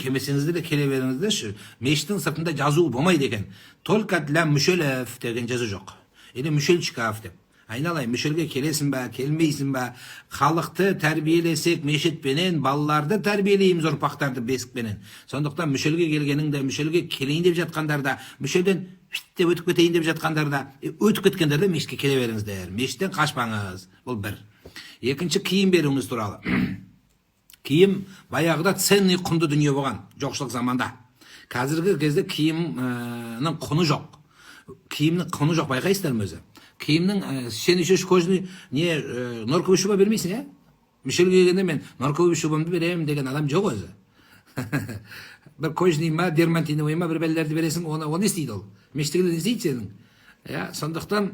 Келмесеңіздер де келе беріңіздерші. Мешіттің сыртында жазу болмайды екен. Только для мүшелев деген жазу жоқ. Или мүшелчиков деп. Айналайын, мүшелге келесің бе, келмейсің бе? Халықты тәрбиелесек мешітпенен, балаларды тәрбиелейміз ұрпақтарды бесікпенен. Сондықтан мүшелге келгеніңде, мүшелге келейін деп жатқандарда, мүшелден деп өтіп кетейін деп жатқандарда, өтіп кеткендерде мешітке келе беріңіздер. Мешіттен қашпаңыз. Бұл бір. Екінші, киім беруіңіз туралы. Киім баяғыда ценный құнды дүние болған, жоқшылық заманда. Қазіргі кезде киімнің құны жоқ. Киімнің құны жоқ, байқайсыздар ма өзі? Киімнің сен еще кожаный не норковый шуба бермейсің, ә? Мүшелге келгенде мен норковый шубамды беремін деген адам жоқ өзі. Бір кожаный ма, дермантиновый ма, бір бәлелерді бересің, оны не істейді ол? Мешітте не істейді сенің? Сондықтан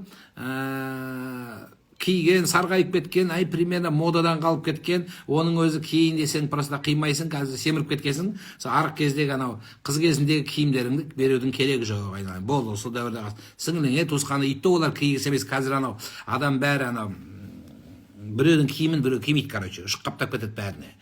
киген, сарғайып кеткен, примерно модадан қалып кеткен, оның өзі киін десең просто қимайсың, қазір семіріп кеткенсің. Арық кездегі анау қыз кезіндегі киімдеріңді берудің керегі жоқ. Болды, сол дәуірде сіңіліңе, туысқаны итті олар кигісі емес. Қазір анау адам бәрі анау біреудің киімін біреу кимейді, короче, ұшып қаптап кетеді бәріне.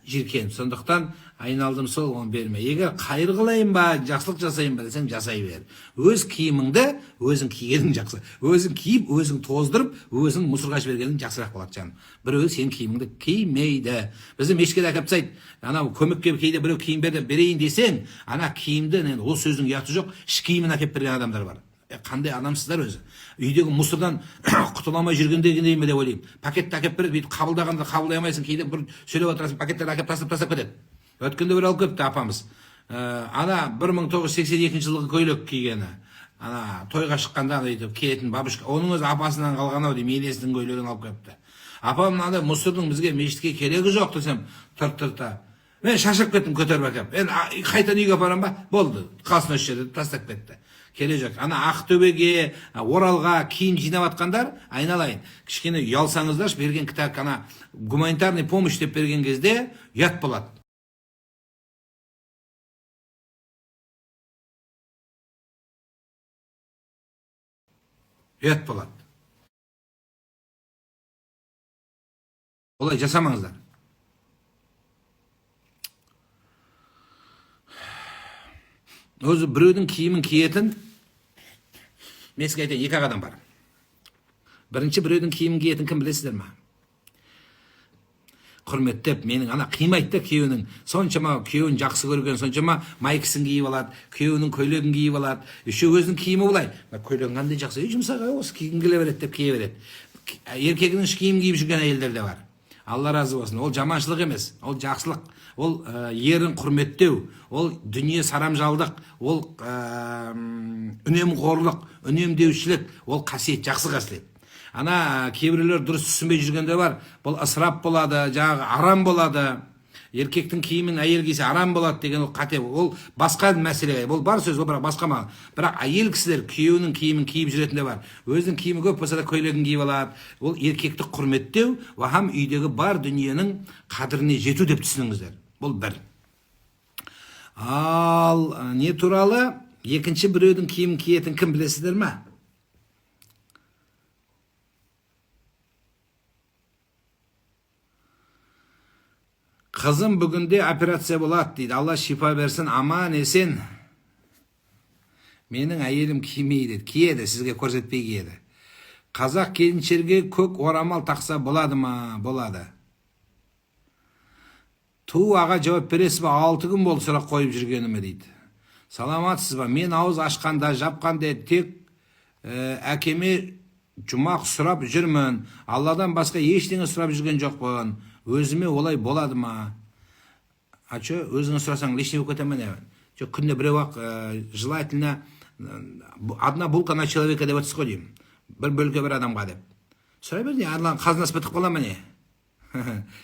Жиркен. Сондықтан айналдым сол, оны берме. Егер қайыр қылайын ба, жақсылық жасайын ба десең, жасай бер. Өз киіміңді өзің кигенің жақсы. Өзің киіп, өзің тоздырып, өзің мусорға жібергенің жақсырақ болады жаным. Біреу сен киіміңді кимейді. Бізді мешітке әкеліп тастайды. Анау көмекке кейде біреу киім берейін десең, ана киімді, ол сөздің ұяты жоқ, іш киімін әкеліп берген адамдар бар. Қандай адамсыздар өзі? Үйдегі мусордан құтыламай жүргендегіндей ме деп ойлаймын. Пакетті әкеп береді, бүйтіп қабылдағанда қабылдай алмайсың, кейде бір сөйлеп отырасың, пакеттерді әкеп тастап кетеді. Өткенде бір алып кетті апамыз. Ана 1982 жылғы көйлек кигені. Ана тойға шыққанда айтып киетін бабушка, оның өзі апасынан қалған ау деймін, енесінің көйлегін алып келіпті. Апам мынандай мусордың бізге мешітке керегі жоқ десем, тұрт-тұрта. Мен шашып кеттім, көтеріп әкеп. Мен қайтадан үйге апарам ба? Болды. Қалсын осы жерде тастап кетті. Келе жоқ. Ана Ақтөбеге, Оралға киім жинап атқандар, айналайын. Кішкене ұялсаңыздар, берген кітап, ана гуманитарный помощь деп берген кезде ұят болады. Ұят болады. Олай жасамаңыздар. Өзі біреудің киімін киетін, мен сізге айтайын, екі адам бар. Бірінші, біреудің киімін киетін кім білесіздер ма? Құрметтеп, менің ана қимайды күйеуінің, соншама күйеуін жақсы көрген, соншама майкісін киіп алады, күйеуінің көйлегін киіп алады, еще өзінің киімі бұлай. Көйлегін қандай жақсы, жұмсаға осы киім келе береді деп кие береді. Еркегінің киім киіп жүрген әйелдер де бар. Алла разы болсын. Ол жаманшылық емес, ол жақсылық. Ол ерін құрметтеу, ол дүние сарамжалдық, ол үнемқорлық, үнемдеушілік, ол қасиет, жақсы қасиет. Ана кейбіреулер дұрыс түсінбей жүргенде бар, бұл ысырап болады, жаңағы арам болады. Еркектің киімін әйел кисе арам болады деген ол қате. Ол басқа мәселе. Ол бар сөз, ол басқа маған. Бірақ әйел кісілер күйеуінің киімін киіп жүретінде бар. Өзінің киімі көп болса да көйлегін киіп алады. Ол еркекті құрметтеу, вахам үйдегі бар дүниенің қадіріне жету деп түсініңіздер. Бұл бір. Ал не туралы? Екінші, біреудің киімін киетін кім білесіздер ма? Қызым бүгінде операция болады дейді. Алла шипа берсін, аман есен. Менің әйелім кимейді, киеді, сізге көрсетпей киеді. Қазақ келіншерге көк орамал тақса болады ма? Болады. Ту аға жауап бересіз ба? 6 күн болды сұрақ қойып жүргеніме дейді. Саламатсыз ба? Мен ауыз ашқанда, жапқанда тек әкеме жұмақ сұрап жүрмін. Алладан басқа ештеңе сұрап жүрген жоқпын. Өзіме олай болады ма? Өзіңі сұрасаң, лишний болып кете ме? Күнде біреу ақ желательно одна булка на человека деп отырсыз ғой деймін. Бір бөлке бір адамға деп. Сұрай бер, Алланың қазынасы бітіп қала ма не?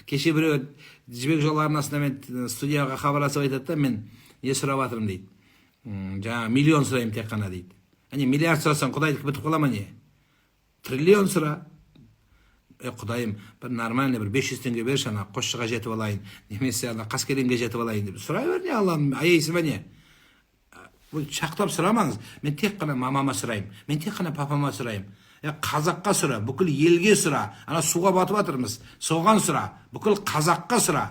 Кеше біреу жібек жолы арнасында мен студияға хабарласып айтады да, мен не сұрап жатырмын дейді. Жаңа миллион сұрайым тек қана дейді. Миллиард сұрасаң, құдайдікі бітіп қала ма не? Триллион сұра. Құдайым, бір нормальный, бір 500 теңге берші, ана қосшыға жетіп алайын, немесе ана қаскелеңге жетіп алайын деп. Сұрай бер, не Аллам, аяйсыз ба не? Шақтап сұрамаңыз. Мен тек қана мамама сұрайым, мен тек қана папама сұрайым. Қазаққа сұра, бүкіл елге сұра. Ана суға батып жатырмыз, соған сұра, бүкіл қазаққа сұра.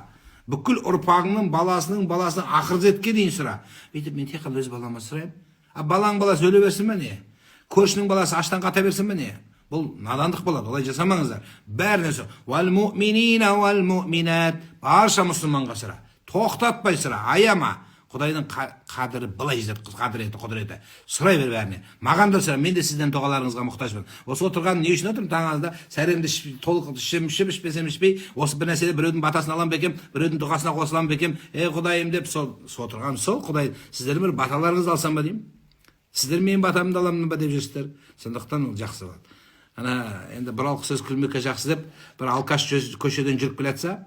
Бүкіл ұрпағыңның баласының ақыр жетке дейін сұра. Бүйтіп мен тек қана өз балама сұраймын. Балаң баласы өле берсін бе не? Көршінің баласы аштан қата берсін бе не? Бұл надандық болады. Олай жасамаңыздар. Бәріне сұра. Вал муъминина вал муъминат. Барша мұсылманға сұра. Тоқтатпай сұра. Аяма. Құдайдың қадірі былай жетеді, құдіреті. Сұрай бер бәріне. Маған да сұра, мен де сізден дұғаларыңызға мұқтажбын. Осы отырған не үшін отырмын таңыңызда? Сәремді толық ішпесем ішпей, осы бір нәрседе біреудің батасын алам бекем, біреудің дұғасына қосылам бекем. Құдайым деп сол отырған сол Құдай, сіздер бір баталарыңызды алсам ба деймін. Сіздер менің батамды аламын ба деп жүрсіздер. Сондықтан ол жақсы болады. Ана енді бір алқы сөз күлмекке жақсы деп, бір алкаш көшеден жүріп келе жатса,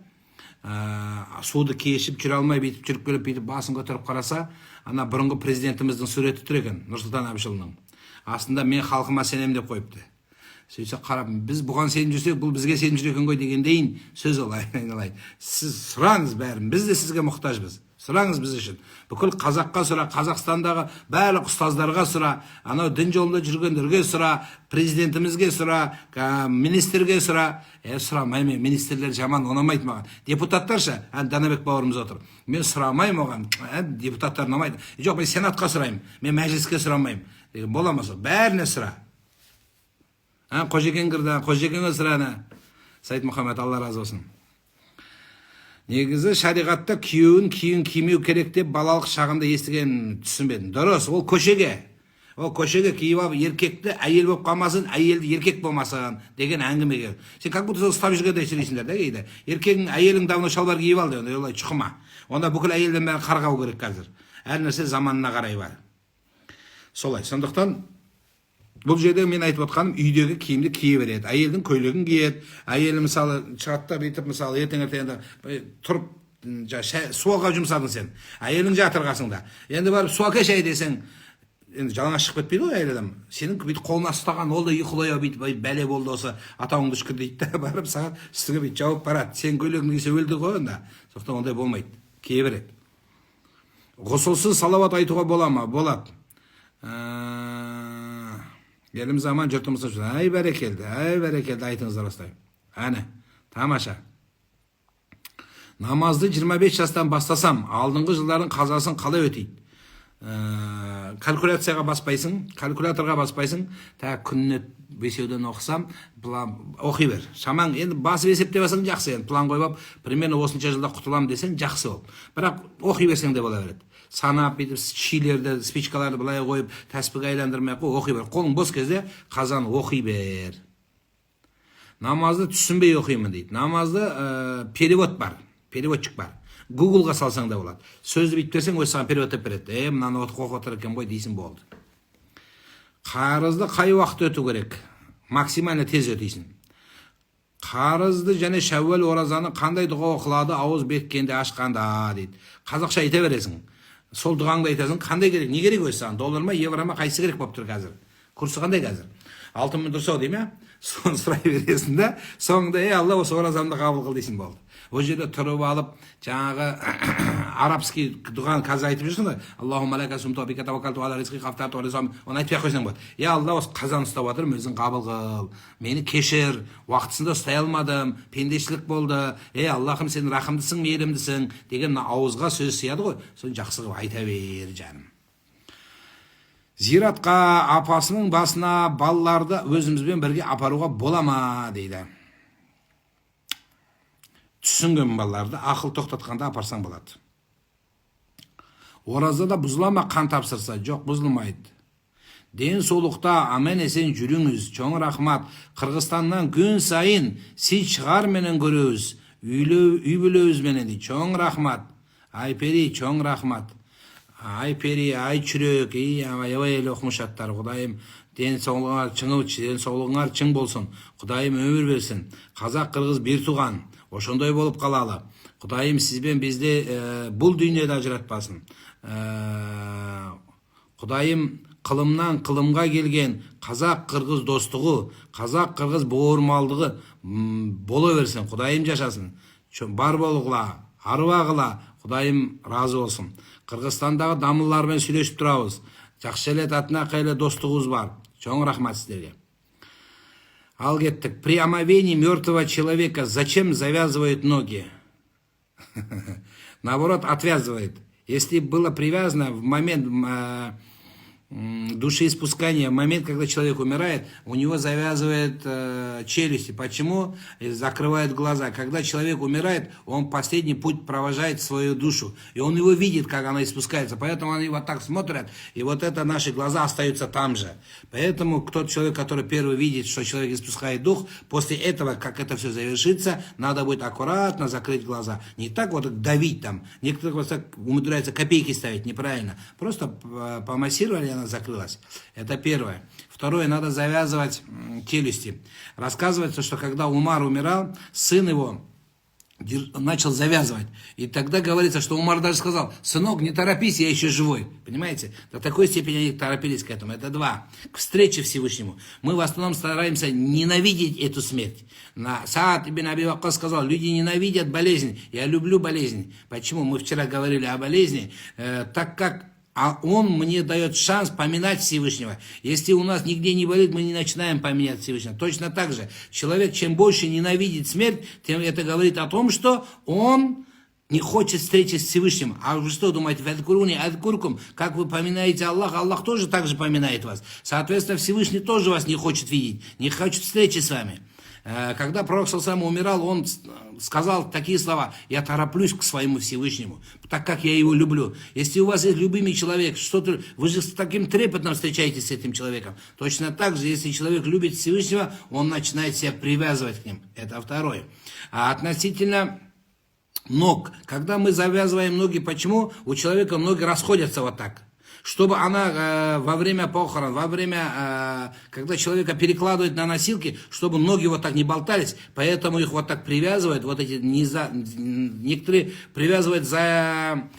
суды кешіп жүре алмай бүйтіп жүріп келіп бүйтіп басын көтеріп қараса, ана бұрынғы президентіміздің суреті тұр екен, Нұрсұлтан Әбішұлының. Астында мен халқыма сенем деп қойыпты. Сөйтсе қарап, біз бұған сеніп жүрсек, бұл бізге сеніп жүр екен ғой дегендейін сөз ол айналайын. Сіз сұраңыз бәрін, біз де сізге мұқтажбыз. Сұраңыз біз үшін. Бүкіл қазаққа сұра, Қазақстандағы барлық ұстаздарға сұра, анау дін жолында жүргендерге сұра, президентімізге сұра, министрге сұра. Сұрамаймын, министрлер жаман, ұнамайды маған. Депутаттарша, Данабек бауырымыз отыр. Мен сұрамаймын оған, депутаттар ұнамайды. Жоқ, мен сенатқа сұраймын, мен мәжіліске сұрамаймын. Боламаса, бәріне сұра. Қожекең кірді, Қожекеңе сұраны. Сайт Мұхаммед, Алла разы болсын. Негізі шариғатта күйеуін кимеу керек деп балалық шағында естіген түсінбедім. Дұрыс, ол көшеге. Ол көшеге киіп алып еркекті әйел болып қалмасын, әйелді еркек болмасын деген әңгімеге. Сен как будто ұстап жүргендей сөйлейсіңдер да кейде. Еркегің әйелің давно шалбар киіп алды, олай чұқыма. Онда бүкіл әйелден бәрі қарғау керек қазір. Әр нәрсе заманына қарай бар. Солай. Сондықтан бұл жерде мен айтып отқаным, үйдегі киімді кие береді. Әйелдің көйлегін киеді. Әйелі мысалы шығатта бүйтіп мысалы ертең тұрып суаға жұмсадың сен. Әйелің жатыр қасыңда. Енді барып су әке шай десең, енді жалаңаш шығып кетпейді ғой әйел адам. Сенің бүйтіп қолына ұстаған, ол да ұйқылай бүйтіп бәле болды осы атауыңды шүкір дейді да барып саған үстіңе бүйтіп жауып барады. Сен көйлегіңді кисе өлді ғой онда. Сондықтан ондай болмайды. Кие береді. Ғұсылсыз салауат айтуға бола ма? Болады. Елім заман жұртымызды жүрді. Ай бәрекелді айтыңыздар осылай. Әне, тамаша. Намазды 25 жастан бастасам, алдыңғы жылдардың қазасын қалай өтейді? Калькуляцияға баспайсың, калькуляторға баспайсың, күніне 5-ден оқысам, оқи бер. Шамаң, енді басып есептеп алсаң жақсы, енді план қойып, примерно осынша жылда құтылам десең жақсы ол. Бірақ оқи берсең де бола береді. Санап, шилерді, спичкаларды былай қойып, тәспігі айландырмай оқи бер. Қолың бос кезде қазан оқи бер. Намазды түсінбей оқимын дейді. Намазды перевод бар, переводчик бар. Googleға салсаң да болады. Сөзді бүйтіп берсең, өз саған переводтап береді. Мынаны оқып отыр екен ғой дейсің болды. Қарызды қай уақыт өту керек? Максимально тез өтейсің. Қарызды және шәуәл оразаны қандай дұға оқылады ауыз беккенде ашқанда дейді. Қазақша айта бересің. Сол дұғаңды айтасың, қандай керек? Не керек өз саған? Доллар ма, евро ма, қайсы керек болып тұр қазір? Курсы қандай қазір? 6000 тұрса дей ме? Соны сұрай бересің да, соңында Алла осы оразамды қабыл қыл дейсің болды. Ол жерде тұрып алып, жаңағы арабский дұғаны қазір айтып жүрсің ғой. Аллахумма лака сумту бика таваккалту ала ризқи қафтарту ва ризқам. Оны айтпай ақ қойсаң болады. Алла, осы қазан ұстап жатырмын, өзің қабыл қыл. Мені кешір, уақытысында ұстай алмадым, пендешілік болды. Аллахым, сен рахымдысың, мейірімдісің деген ауызға сөз сияды ғой. Соны жақсы қылып айта бер, жаным. Зиратқа апасының басына балаларды өзімізбен бірге апаруға бола ма дейді. Түсінген балаларды ақыл тоқтатқанда апарсаң болады. Оразада бұзыла ма қан тапсырса? Жоқ, бұзылмайды. Ден солықта амен есен жүріңіз. Чоң рахмат. Қырғызстаннан күн сайын сіз шығар менен көрөз. Үй білөз менен дейді. Чоң рахмат. Ай пери, чоң рахмат. Ай пери, ай чүрек, аябай оқымыш аттар. Құдайым денсаулығыңар чың болсын. Құдайым өмір берсін. Қазақ қырғыз бір туған. Ошондой болып қалалы. Құдайым сізбен бізде бұл дүниеде ажыратпасын. Құдайым қылымнан қылымға келген қазақ қырғыз достығы, қазақ қырғыз бауырмалдығы бола берсін. Құдайым жашасын. Бар болғыла, арвағыла. Құдайым разы болсын. Қырғызстандағы дамылармен сөйлесіп тұрауыз. Жақсы елет атына қайлы достығыз бар. Чоң рахмат сіздерге. Ал кеттік. При омовении мертвого человека зачем завязывают ноги? Наоборот, отвязывает. Если было привязано в момент душеиспускания, в момент, когда человек умирает, у него завязывает челюсти. Почему? Закрывает глаза. Когда человек умирает, он последний путь провожает свою душу. И он его видит, как она испускается. Поэтому они вот так смотрят, и вот это наши глаза остаются там же. Поэтому тот человек, который первый видит, что человек испускает дух, после этого, как это все завершится, надо будет аккуратно закрыть глаза. Не так вот давить там. Некоторые вот так умудряются копейки ставить, неправильно. Просто помассировали, она закрылась. Это первое. Второе, надо завязывать челюсти. Рассказывается, что когда Умар умирал, сын его начал завязывать. И тогда говорится, что Умар даже сказал: сынок, не торопись, я еще живой. Понимаете? До такой степени они торопились к этому. Это два. К встрече Всевышнему. Мы в основном стараемся ненавидеть эту смерть. Саад ибн Аби Ваккас сказал: люди ненавидят болезнь. Я люблю болезнь. Почему? Мы вчера говорили о болезни. Так как он мне дает шанс поминать Всевышнего. Если у нас нигде не болит, мы не начинаем поминать Всевышнего. Точно так же. Человек, чем больше ненавидит смерть, тем это говорит о том, что он не хочет встречи с Всевышним. А вы что думаете, как вы поминаете Аллаха, Аллах тоже так же поминает вас. Соответственно, Всевышний тоже вас не хочет видеть, не хочет встречи с вами. Когда пророк сам умирал, он сказал такие слова: я тороплюсь к своему Всевышнему, так как я его люблю. Если у вас есть любимый человек, что-то, вы же с таким трепетом встречаетесь с этим человеком. Точно так же, если человек любит Всевышнего, он начинает себя привязывать к ним. Это второе. А относительно ног, когда мы завязываем ноги, почему у человека ноги расходятся вот так? Чтобы она во время похорон, во время, когда человека перекладывают на носилки, чтобы ноги вот так не болтались, поэтому их вот так привязывают, вот эти некоторые привязывают за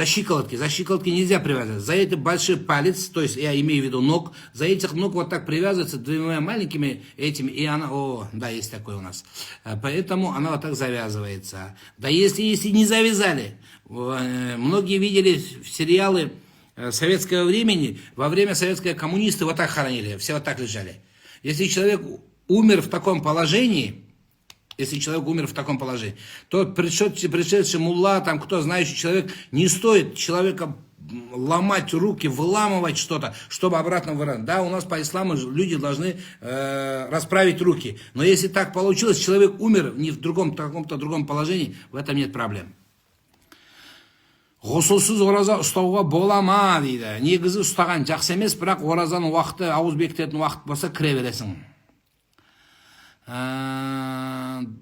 щиколотки. За щиколотки нельзя привязывать. За это большой палец, то есть я имею в виду ног, за этих ног вот так привязывается двумя маленькими этими, и она, да, есть такое у нас. Поэтому она вот так завязывается. Да если не завязали, многие видели сериалы советского времени, во время советского коммунисты вот так хоронили, все вот так лежали. Если человек умер в таком положении, то пришедший мулла, там, кто знающий человек, не стоит человека ломать руки, выламывать что-то, чтобы обратно выравнивать. Да, у нас по исламу люди должны расправить руки. Но если так получилось, человек умер не в каком-то другом положении, в этом нет проблем. Ғұсылсыз ораза ұстауға бола ма дейді. Негізі ұстаған жақсы емес, бірақ оразаның уақыты, ауыз бекітетін уақыт болса кіре бересің.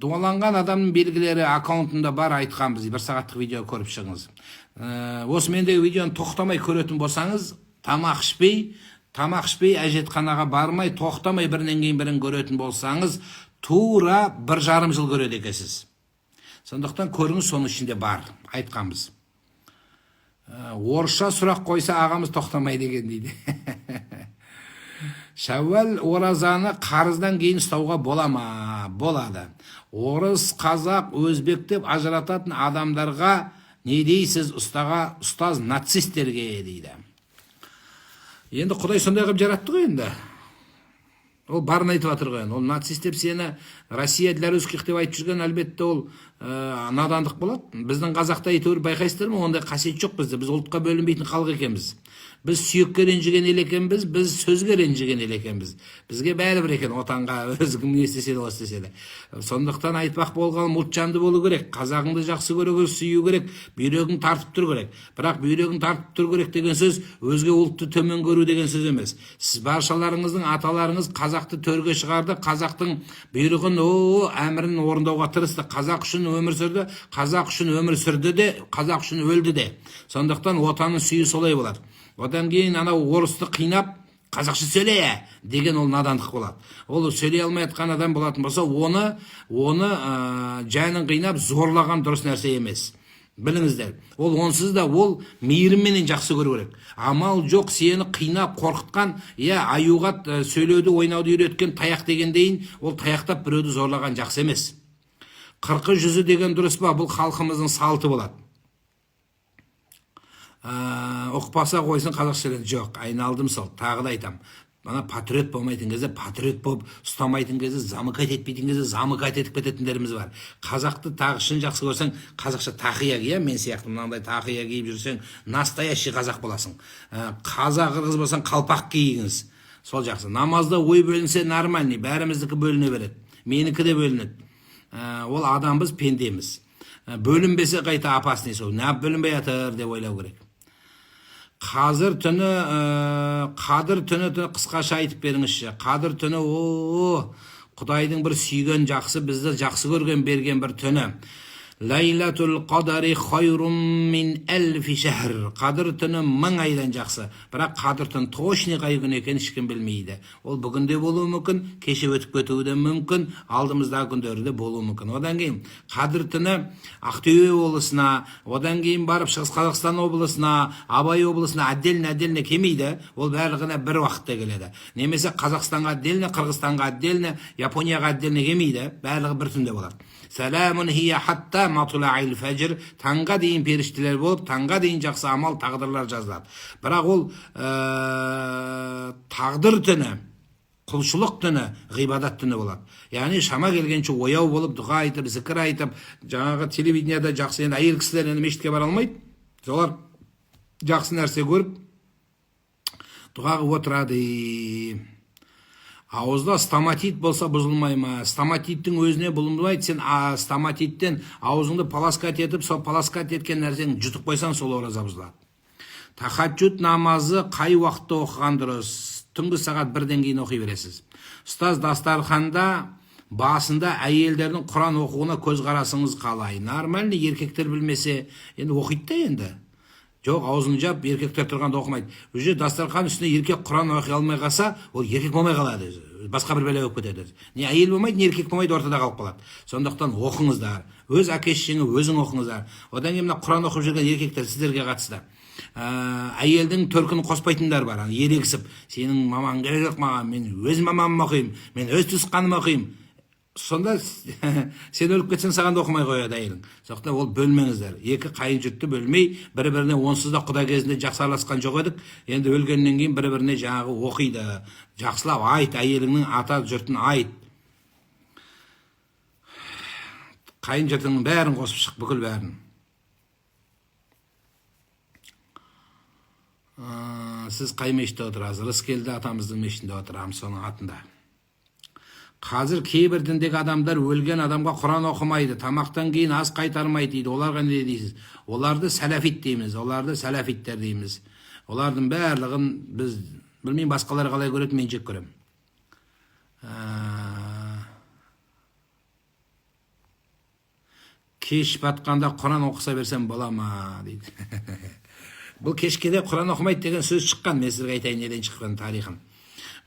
Дуаланған адамның белгілері аккаунтында бар, айтқанбыз. 1 сағаттық видео көріп шығыңыз. Осы мендегі видеоны тоқтамай көретін болсаңыз, тамақ ішпей, әжетханаға бармай, тоқтамай бірінен кейін бірін көретін болсаңыз, тура 1,5 жыл көреді екенсіз. Сондықтан көріңіз, соның ішінде бар, айтқанбыз. Орысша сұрақ қойса ағамыз тоқтамай деген дейді. Шәуәл оразаны қарыздан кейін ұстауға бола ма? Болады. Орыс, қазақ, өзбек деп ажырататын адамдарға не дейсіз? Ұстаз нацистерге дейді. Енді Құдай сондай қылып жаратты ғой енді. Ол барын айтып жатыр ғой. Ол нацист деп сені Россия для русских деп айтып жүрген, әлбетте ол надандық болады. Біздің қазақта әйтеуір байқайсыздар ма, ондай қасиет жоқ бізде. Біз ұлтқа бөлінбейтін халық екенбіз. Біз сүйекке ренжіген ел екенбіз, біз сөзге ренжіген ел екенбіз. Бізге бәрібір екен, отанға өзі кім не істесе де осы десе де. Сондықтан айтпақ болған ұлтжанды болу керек. Қазағыңды жақсы көру керек, сүю керек, бүйрегің тартып тұру керек. Бірақ бүйрегің тартып тұру керек деген сөз өзге ұлтты төмен көру деген сөз емес. Сіз баршаларыңыздың аталарыңыз қазақты төрге шығарды, қазақтың бұйрығын, әмірін орындауға тырысты. Қазақ үшін өмір сүрді, қазақ үшін өмір сүрді де, қазақ үшін өлді де. Сондықтан отанның сүйі солай болады. Одан кейін анау орысты қинап, қазақша сөйле деген ол надандық болады. Ол сөйлей алмай жатқан адам болатын болса, оны жайын қинап зорлаған дұрыс нәрсе емес. Біліңіздер, ол онсыз да ол мейірімменен жақсы көру керек. Амал жоқ, сені қинап, қорқытқан, аюға сөйлеуді, ойнауды үйреткен таяқ дегендейін, ол таяқтап біреуді зорлаған жақсы емес. 40-100 деген дұрыс па? Бұл халқымыздың салты болады. Оқпаса қойсын қазақша сөйлен. Жоқ, айналдым сол, тағы да айтам. Ана патриот болмайтын кезде патриот болып, ұстамайтын кезде, замыкать етпейтін кезде замыкать етіп кететіндеріміз бар. Қазақты тағы шын жақсы көрсең, қазақша тақия ки, мен сияқты мынандай тақия киіп жүрсең, настоящий қазақ боласың. Қазақ қырғыз болсаң, қалпақ киіңіз. Сол жақсы. Намазда ой бөлінсе нормальный, бәріміздікі бөліне береді. Менікі де бөлінеді. Ол адамбыз, пендеміз. Бөлінбесе қайта опасный сол. Не бөлінбей атыр деп ойлау керек. Қадір түні қысқаша айтып беріңізші. Қадір түні, Құдайдың бір сүйген жақсы, бізді жақсы көрген берген бір түні. Лайлатул қадари хайрум мин әлфи шәһр. Қадір түні 1000 айдан жақсы. Бірақ қадір түні точно қай күн екенін ешкім білмейді. Ол бүгінде болуы мүмкін, кеше өтіп кетуі де мүмкін, алдымыздағы күндерде болуы мүмкін. Одан кейін қадір түні Ақтөбе облысына, одан кейін барып Шығыс Қазақстан облысына, Абай облысына отдельно келмейді. Ол барлығына бір уақытта келеді. Немесе Қазақстанға отдельно, Қырғызстанға отдельно, Японияға отдельно келмейді. Барлығы бір түнде болады. Сәләмун хия хатта матла'ил фәжр. Таңға дейін періштелер болып, таңға дейін жақсы амал, тағдырлар жазылады. Бірақ ол тағдыр түні, құлшылық түні, ғибадат түні болады. Яғни шама келгенше ояу болып, дұға айтып, зікір айтып, жаңағы телевиденияда жақсы, енді әйел кісілер енді мешітке бара алмайды. Солар жақсы нәрсе көріп, дұғаға отырады. Ауызда стоматит болса бұзылмай ма? Стоматиттің өзіне бұзылмайды. Сен стоматиттен аузыңды паласкат етіп, сол паласкат еткен нәрсені жұтып қойсаң, сол ораза бұзылады. Тахаджуд намазы қай уақытта оқыған дұрыс? Түнгі сағат 1-ден кейін оқи бересіз. Ұстаз дастарханда басында әйелдердің Құран оқуына көз қарасыңыз қалай? Нормальный, еркектер білмесе, енді оқиды да енді. Жоқ, аузын жап, еркектер тұрғанда оқымайды. Уже дастархан үстіне еркек Құран оқи алмай қалса, ол еркек болмай қалады. Басқа бір бәле болып кетеді. Не әйел болмайды, не еркек болмайды, ортада қалып қалады. Сондықтан оқыңыздар. Өз әке-шешеңе өзің оқыңыздар. Одан кейін Құран оқып жүрген еркектер сіздерге қатысты. Әйелдің төркін қоспайтындар бар. Ерегісіп, сенің мамаң керек маған, мен өз мамамды оқимын, мен өз туысқанымды оқимын. Сонда сен өліп кетсең, саған да оқымай қояды әйелің. Сондықтан ол бөлмеңіздер. Екі қайын жұртты бөлмей, бір-біріне онсыз да құда кезінде жақсы араласқан жоқ едік. Енді өлгеннен кейін бір-біріне жаңағы оқиды. Жақсылап айт, әйеліңнің ата жұртын айт. Қайын жұртыңның бәрін қосып шық, бүкіл бәрін. Сіз қай мешітте отырасыз? Рыскелді атамыздың мешітінде отырамын, соның атында. Қазір кейбір діндегі адамдар өлген адамға Құран оқымайды, тамақтан кейін ас қайтармайды дейді. Оларға не дейсіз? Оларды сәләфит дейміз, оларды сәләфиттер дейміз. Олардың барлығын біз, білмеймін басқалар қалай көреді, мен жек көремін. Кеш батқанда Құран оқыса берсем бола ма дейді. Бұл кешке де Құран оқымайды деген сөз шыққан, мен сізге айтайын неден шыққан тарихын.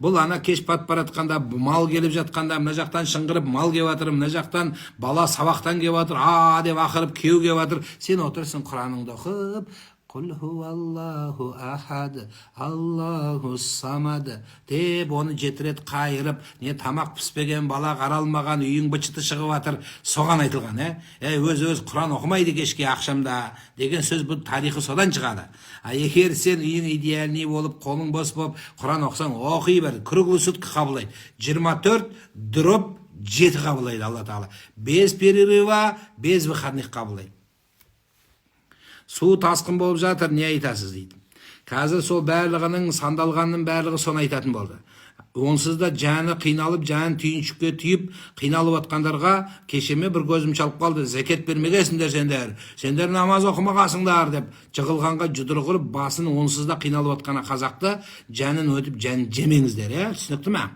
Бұл ана кеш батып баратқанда, мал келіп жатқанда, мына жақтан шыңғырып мал келіп жатыр, мына жақтан бала сабақтан келіп жатыр, деп ақырып күйеу келіп жатыр. Сен отырсың Құраныңды оқып, Құл хуаллаху ахад, Аллаху самад деп оны 7 рет қайырып, не тамақ піспеген, бала қаралмаған, үйің бычыты шығып жатыр, соған айтылған. Өз Құран оқымайды кешке ақшамда деген сөз, бұл тарихы содан шығады. Егер сен үйің идеальный болып, қолың бос болып, Құран оқысаң, оқи бер, круглый сутки қабылдайды. 24/7 қабылдайды Алла Тағала. Без перерыва, без выходных қабылдайды. Су тасқын болып жатыр, не айтасыз дейді. Қазір сол барлығының сандалғанның барлығы соны айтатын болды. Онсыз да жаны қиналып, жаны түйіншікке түйіп, қиналып атқандарға кешеме бір көзім шалып қалды. Зәкет бермегесіңдер сендер. Сендер намаз оқымағасыңдар деп жығылғанға жұдырғырып, басын онсыз да қиналып атқаны қазақты жанын өтіп, жан жемеңіздер, түсінікті ме?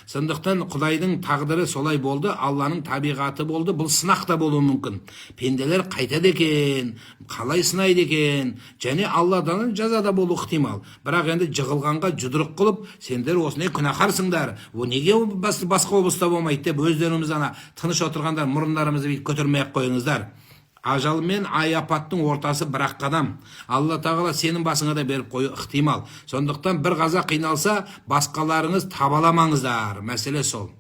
Сондықтан Құдайдың тағдыры солай болды, Алланың табиғаты болды, бұл сынақ та болуы мүмкін. Пенделер қайтады екен, қалай сынайды екен, және Алладан жазада болу ықтимал. Бірақ енді жығылғанға жұдырық қылып, сендер осындай күнәһарсыңдар, о неге басқа облыста болмайды деп, өздеріңіз ана тыныш отырғандар мұрындарымызды көтермей-ақ қойыңыздар. Ажал мен ай-апаттың ортасы бір-ақ қадам. Алла Тағала сенің басыңа да беріп қою ықтимал. Сондықтан бір қаза қиналса, басқаларыңыз табаламаңыздар. Мәселе сол.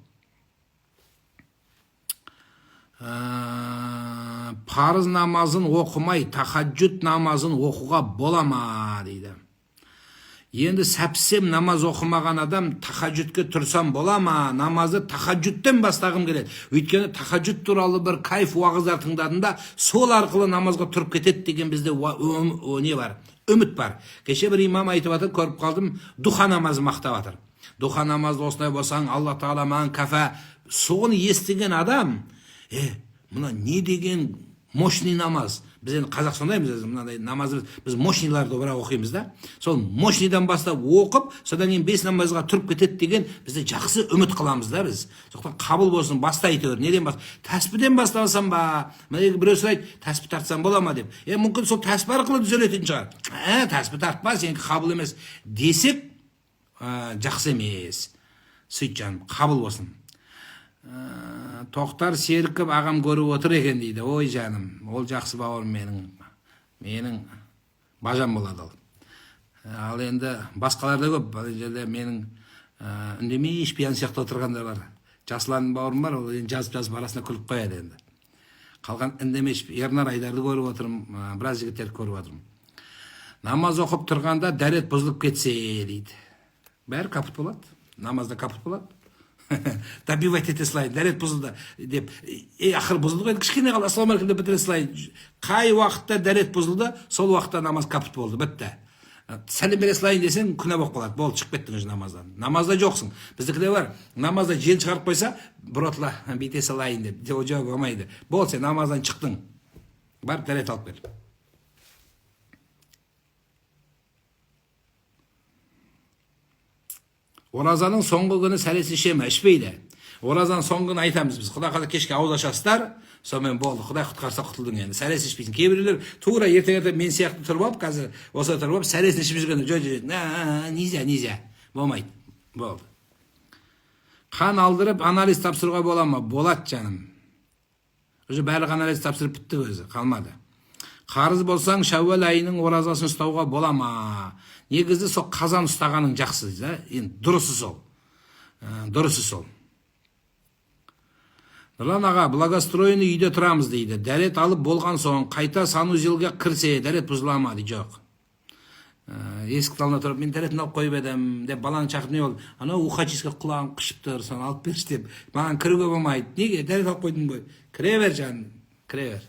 Парыз намазын оқымай, тахаджуд намазын оқуға бола ма дейді. Енді сәпсем намаз оқымаған адам тахаджудке тұрсам бола ма? Намазды тахаджудтен бастағым келеді. Өйткені тахаджуд туралы бір кайф уағыздар тыңдадым да, сол арқылы намазға тұрып кетеді деген бізде не бар? Үміт бар. Кеше бір имам айтып жатыр, көріп қалдым, духа намазы мақтап жатыр. Духа намазды осылай болсаң, Алла Тағала маған кафа. Соны естіген адам, мына не деген мощный намаз. Біз енді қазақ сондаймыз, мынандай намазды біз мощныйларды бірақ оқимыз да. Сол мощныйдан бастап оқып, содан кейін 5 намазға тұрып кетеді деген бізде жақсы үміт қыламыз да біз. Сондықтан қабыл болсын, баста айтыр. Неден бас? Тәспіден бастасам ба? Мына біреу сұрайды, тәспі тартсам бола ма деп. Мүмкін сол тәспі арқылы түзелетін шығар. Тәспі тартпа, сенікі қабыл емес десек, жақсы емес. Сөйт жаным, қабыл болсын. Тоқтар Серіков ағам көріп отыр екен дейді. Ой жаным, ол жақсы бауырым менің бажам болады ол. Ал енді басқалар да көп. Бұл жерде менің үндемей ішпиян сияқты отырғандар бар. Жасұлан бауырым бар, ол жазып арасына күліп қояды енді. Қалған үндемей Ернар Айдарды көріп отырмын, біраз жігіттерді көріп отырмын. Намаз оқып тұрғанда дәрет бұзылып кетсе дейді. Бәрі капут болады. Намазда капут болады. Добивать ете слайд, дәрет бұзылды деп, ақыр бұзылды ғой, кішкене қалды, ассаламу алейкум деп бітіре слайд. Қай уақытта дәрет бұзылды, сол уақытта намаз капут болды, бітті. Сәлем бере слайын десең, күнә болып қалады, болды, шығып кеттің намаздан. Намазда жоқсың. Біздікіде бар, намазда жел шығарып қойса, бұротла, бейте салайын деп, жоқ болмайды. Бол, сен намаздан шықтың, бар дәрет алып кел. Оразаның соңғы күні сәресі іше ме? Ішпейді. Оразаның соңғы күні айтамыз біз. Құда қалай кешке ауыз ашасыздар, сонымен болды. Құдай құтқарса құтылдың енді. Сәресі ішпейсің. Кейбіреулер тура ертең мен сияқты тұрып алып, қазір осы тұрып алып, сәресін ішіп жүргенде нельзя. Болмайды. Болды. Қан алдырып, анализ тапсыруға бола ма? Болады жаным. Уже барлық анализ тапсырып бітті өзі, қалмады. Қарыз болсаң, Шәуәл айының оразасын ұстауға бола ма? Негізі сол қазан ұстағаның жақсы, енді дұрысы сол. Нұрлан аға, благостроенный үйде тұрамыз дейді. Дәрет алып болған соң, қайта санузелге кірсе, дәрет бұзыла ма дейді. Жоқ. Есік талына тұрып, мен дәретін алып қойып едім деп, баланы шақырып, не ол, ана ухачисқа құлағын қышып тұр, соны алып берші деп, маған кіруге болмайды. Неге? Дәрет алып қойдың ғой. Кіре бер жаным, кіре бер.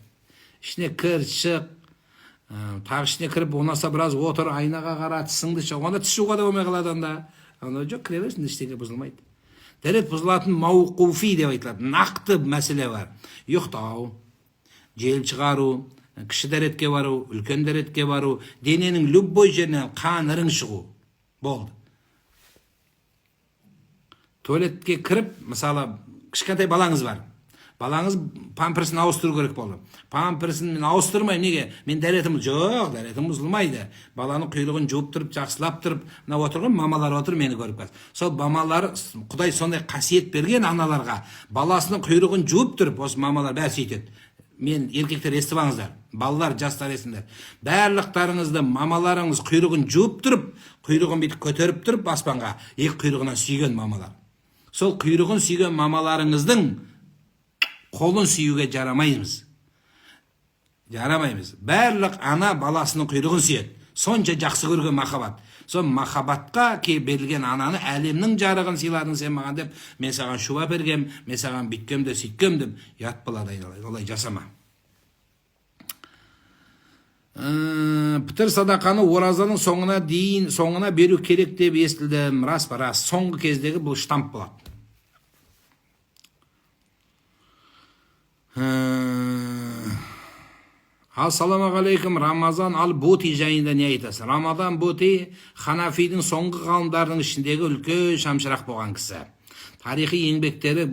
Ішіне кір, шық. Тағы ішіне кіріп, онаса біраз отыр, айнаға қара, тісіңді шық. Онда тіс жууға да болмай қалады анда. Онда жоқ, кіре берсін, ештеңе бұзылмайды. Дәрет бұзылатын мауқуфи деп айтылады. Нақты мәселе бар. Ұйықтау, жел шығару, кіші дәретке бару, үлкен дәретке бару, дененің любой жерінен қан ірің шығу. Болды. Туалетке кіріп, мысалы, кішкентай балаңыз бар. Балаңыз памперсін ауыстыру керек болды. Памперсін мен ауыстырмайым, неге? Мен дәретім жоқ, дәретім бұзылмайды. Баланың құйрығын жуып тұрып, жақсылап тұрып, мына отырған мамалар отыр, мені көріп қалды. Сол мамалар, Құдай сондай қасиет берген аналарға, баласының құйрығын жуып тұрып, осы мамалар бәрі сөйтеді. Мен еркектер естіп алыңыздар, балалар, жастар есіңдер. Барлықтарыңызды мамаларыңыз құйрығын жуып тұрып, құйрығын бүйтіп көтеріп тұрып аспанға, екі құйрығынан сүйген мамалар. Сол құйрығын сүйген мамаларыңыздың қолын сүйуге жарамаймыз. Бәрлік ана баласының құйрығын сүйеді. Сонша жақсы көрген махаббат. Сон махаббатқа берілген ананы әлемнің жарығын сыйладың сен маған деп, мен саған шуба бергем, мен саған бүйткем де сөйткем деп, ят болады айналайын. Олай жасама. Пітір садақаны оразаның соңына беру керек деп естілдім. Рас па, рас. Соңғы кездегі бұл штамп болады. Ассаламу алейкум, Рамазан ал-Бути жайында не айтасың? Рамазан Бути Ханафидің соңғы ғалымдарының ішіндегі үлкен шамшырақ болған кісі. Тарихи еңбектері